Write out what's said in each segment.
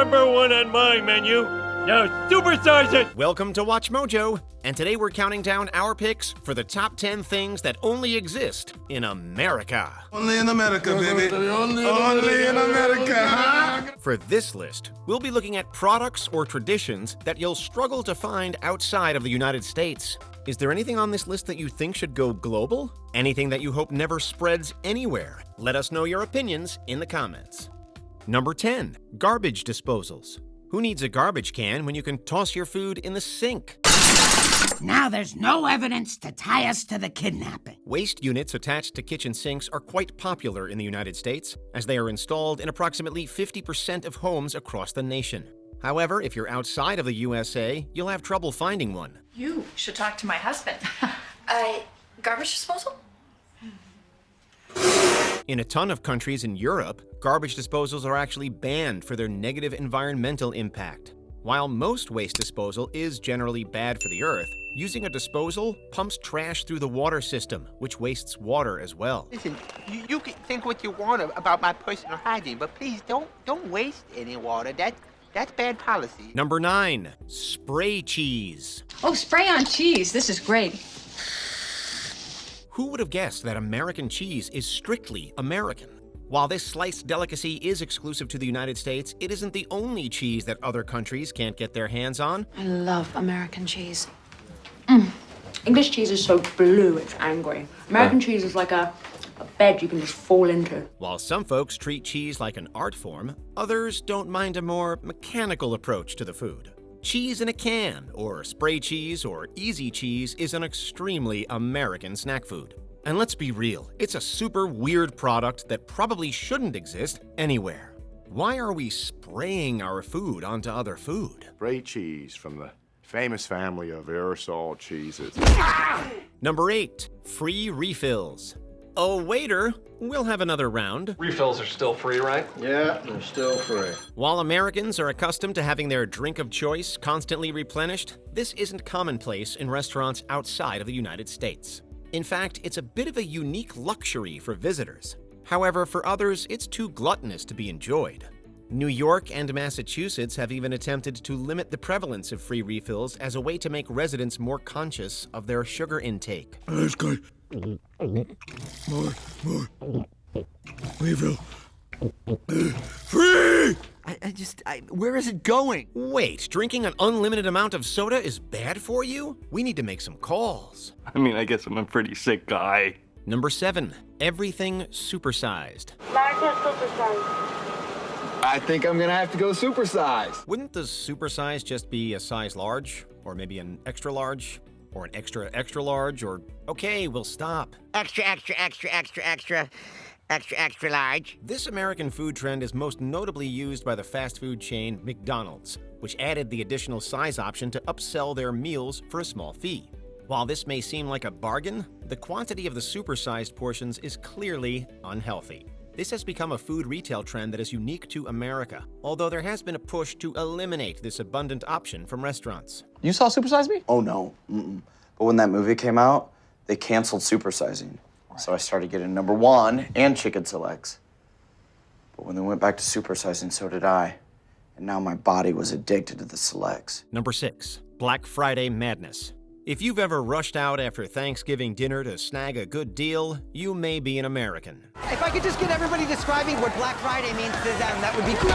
number one on my menu. Now supersize it! Welcome to Watch Mojo, and today we're counting down our picks for the top 10 things that only exist in America. Only in America, baby. Only in America, huh? For this list, we'll be looking at products or traditions that you'll struggle to find outside of the United States. Is there anything on this list that you think should go global? Anything that you hope never spreads anywhere? Let us know your opinions in the comments. Number 10, garbage disposals. Who needs a garbage can when you can toss your food in the sink? Now there's no evidence to tie us to the kidnapping. Waste units attached to kitchen sinks are quite popular in the United States, as they are installed in approximately 50% of homes across the nation. However, if you're outside of the USA, you'll have trouble finding one. You should talk to my husband. Garbage disposal? In a ton of countries in Europe, garbage disposals are actually banned for their negative environmental impact. While most waste disposal is generally bad for the earth, using a disposal pumps trash through the water system, which wastes water as well. Listen, you can think what you want about my personal hygiene, but please don't waste any water. That's bad policy. Number 9, spray cheese. Oh, spray on cheese. This is great. Who would have guessed that American cheese is strictly American? While this sliced delicacy is exclusive to the United States, it isn't the only cheese that other countries can't get their hands on. I love American cheese. English cheese is so blue, it's angry. American cheese is like a bed you can just fall into. While some folks treat cheese like an art form, others don't mind a more mechanical approach to the food. Cheese in a can, or spray cheese, or easy cheese is an extremely American snack food. And let's be real, it's a super weird product that probably shouldn't exist anywhere. Why are we spraying our food onto other food? Spray cheese from the famous family of aerosol cheeses. Number 8, free refills. Oh, waiter, we'll have another round. Refills are still free, right? Yeah, they're still free. While Americans are accustomed to having their drink of choice constantly replenished, this isn't commonplace in restaurants outside of the United States. In fact, it's a bit of a unique luxury for visitors. However, for others, it's too gluttonous to be enjoyed. New York and Massachusetts have even attempted to limit the prevalence of free refills as a way to make residents more conscious of their sugar intake. That's good. More. Refill. Free! Where is it going? Wait, drinking an unlimited amount of soda is bad for you? We need to make some calls. I mean, I guess I'm a pretty sick guy. Number 7, everything supersized. I think I'm gonna have to go supersize. Wouldn't the supersize just be a size large? Or maybe an extra large? Or an extra extra large? Or, okay, we'll stop. Extra large. This American food trend is most notably used by the fast food chain McDonald's, which added the additional size option to upsell their meals for a small fee. While this may seem like a bargain, the quantity of the supersized portions is clearly unhealthy. This has become a food retail trend that is unique to America, although there has been a push to eliminate this abundant option from restaurants. You saw Supersize Me? Oh, no. But when that movie came out, they canceled supersizing. So I started getting number 1 and chicken selects. But when they went back to supersizing, so did I. And now my body was addicted to the selects. Number 6, Black Friday madness. If you've ever rushed out after Thanksgiving dinner to snag a good deal, you may be an American. If I could just get everybody describing what Black Friday means to them, that would be cool.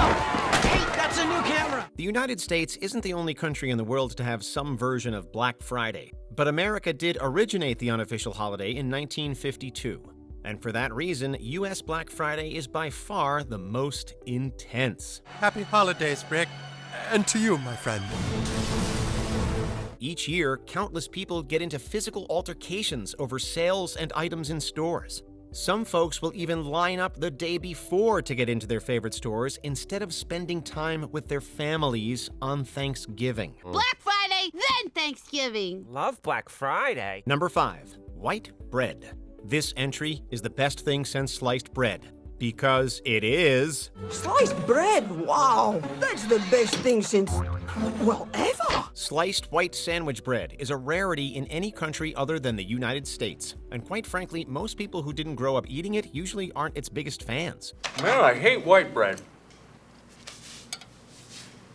Hey, that's a new camera. The United States isn't the only country in the world to have some version of Black Friday, but America did originate the unofficial holiday in 1952. And for that reason, U.S. Black Friday is by far the most intense. Happy holidays, Rick. And to you, my friend. Each year, countless people get into physical altercations over sales and items in stores. Some folks will even line up the day before to get into their favorite stores instead of spending time with their families on Thanksgiving. Black Friday, then Thanksgiving. Love Black Friday. Number 5, white bread. This entry is the best thing since sliced bread. Because it is... Sliced bread? Wow, that's the best thing since, well, ever. Sliced white sandwich bread is a rarity in any country other than the United States. And quite frankly, most people who didn't grow up eating it usually aren't its biggest fans. Man, I hate white bread.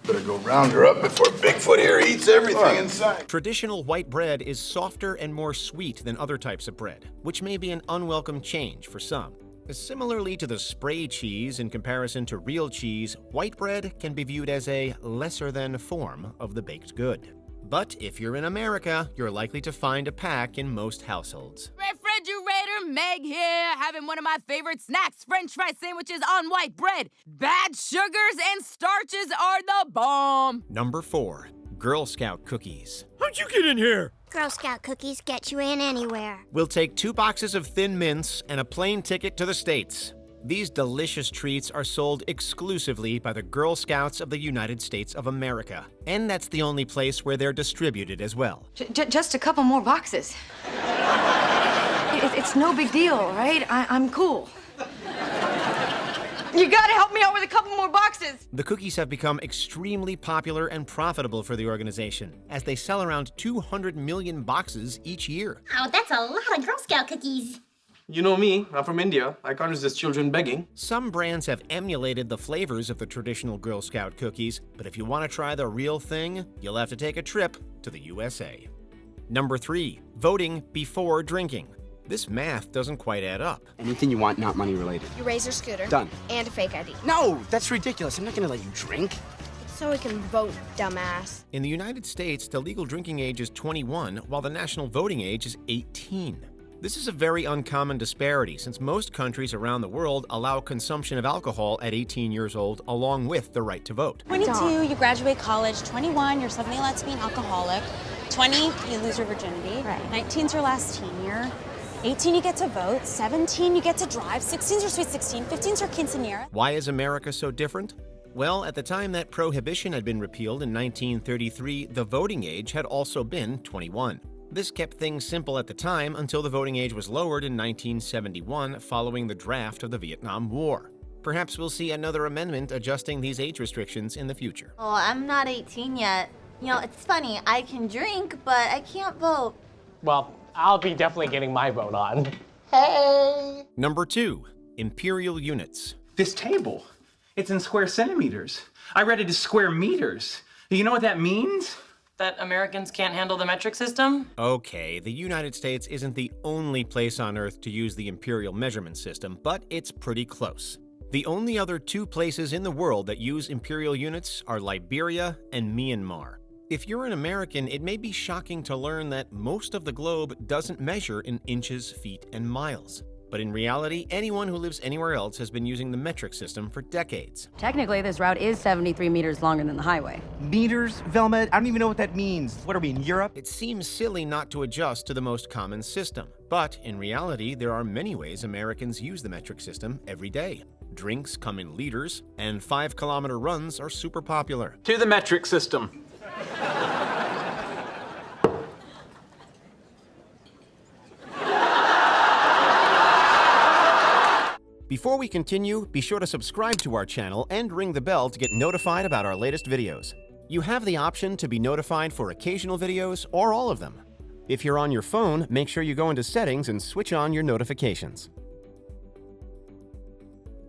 Better go round her up before Bigfoot here eats everything in sight. Traditional white bread is softer and more sweet than other types of bread, which may be an unwelcome change for some. Similarly to the spray cheese in comparison to real cheese, white bread can be viewed as a lesser-than form of the baked good. But if you're in America, you're likely to find a pack in most households. Refrigerator Meg here, having one of my favorite snacks, French fry sandwiches on white bread. Bad sugars and starches are the bomb. Number 4. Girl Scout cookies. How'd you get in here? Girl Scout cookies get you in anywhere. We'll take 2 boxes of Thin Mints and a plane ticket to the States. These delicious treats are sold exclusively by the Girl Scouts of the United States of America. And that's the only place where they're distributed as well. Just a couple more boxes. It's no big deal, right? I'm cool. You gotta help me out with a couple more boxes. The cookies have become extremely popular and profitable for the organization, as they sell around 200 million boxes each year. Oh, that's a lot of Girl Scout cookies. You know me, I'm from India. I can't resist children begging. Some brands have emulated the flavors of the traditional Girl Scout cookies, but if you want to try the real thing, you'll have to take a trip to the USA. Number 3. Voting before drinking. This math doesn't quite add up. Anything you want, not money related. Your Razor scooter. Done. And a fake ID. No, that's ridiculous. I'm not gonna let you drink. So we can vote, dumbass. In the United States, the legal drinking age is 21, while the national voting age is 18. This is a very uncommon disparity, since most countries around the world allow consumption of alcohol at 18 years old, along with the right to vote. 22, you graduate college. 21, you're suddenly allowed to be an alcoholic. 20, you lose your virginity. Right. 19's your last teen year. 18, you get to vote. 17, you get to drive. 16's your sweet 16. 15's your quinceanera. Why is America so different? Well, at the time that prohibition had been repealed in 1933, the voting age had also been 21. This kept things simple at the time until the voting age was lowered in 1971 following the draft of the Vietnam War. Perhaps we'll see another amendment adjusting these age restrictions in the future. Oh, I'm not 18 yet. You know, it's funny, I can drink, but I can't vote. Well, I'll be definitely getting my vote on. Hey! Number 2. Imperial units. This table, it's in square centimeters. I read it as square meters. You know what that means? That Americans can't handle the metric system? Okay, the United States isn't the only place on Earth to use the imperial measurement system, but it's pretty close. The only other 2 places in the world that use imperial units are Liberia and Myanmar. If you're an American, it may be shocking to learn that most of the globe doesn't measure in inches, feet, and miles. But in reality, anyone who lives anywhere else has been using the metric system for decades. Technically, this route is 73 meters longer than the highway. Meters, Velma? I don't even know what that means. What are we, in Europe? It seems silly not to adjust to the most common system. But in reality, there are many ways Americans use the metric system every day. Drinks come in liters, and 5-kilometer runs are super popular. To the metric system. Before we continue, be sure to subscribe to our channel and ring the bell to get notified about our latest videos. You have the option to be notified for occasional videos or all of them. If you're on your phone, make sure you go into Settings and switch on your notifications.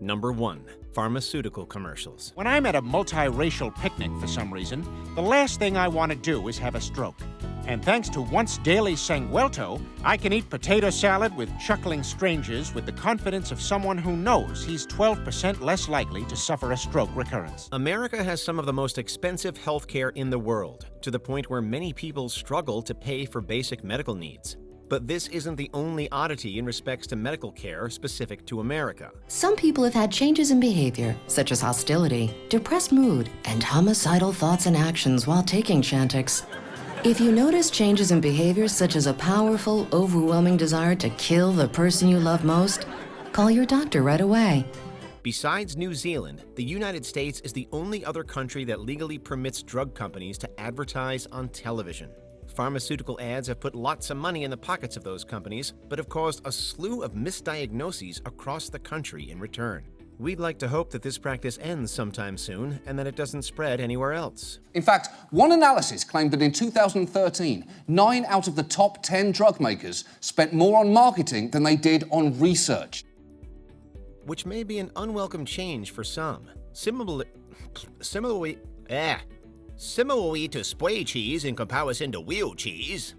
Number 1. Pharmaceutical commercials. When I'm at a multiracial picnic for some reason, the last thing I want to do is have a stroke. And thanks to Once Daily Sanguelto, I can eat potato salad with chuckling strangers with the confidence of someone who knows he's 12% less likely to suffer a stroke recurrence. America has some of the most expensive healthcare in the world, to the point where many people struggle to pay for basic medical needs. But this isn't the only oddity in respects to medical care specific to America. Some people have had changes in behavior, such as hostility, depressed mood, and homicidal thoughts and actions while taking Chantix. If you notice changes in behavior such as a powerful, overwhelming desire to kill the person you love most, call your doctor right away. Besides New Zealand, the United States is the only other country that legally permits drug companies to advertise on television. Pharmaceutical ads have put lots of money in the pockets of those companies, but have caused a slew of misdiagnoses across the country in return. We'd like to hope that this practice ends sometime soon and that it doesn't spread anywhere else. In fact, one analysis claimed that in 2013, 9 out of the top 10 drug makers spent more on marketing than they did on research. Which may be an unwelcome change for some. Similarly, Similarly to spray cheese in comparison to real cheese,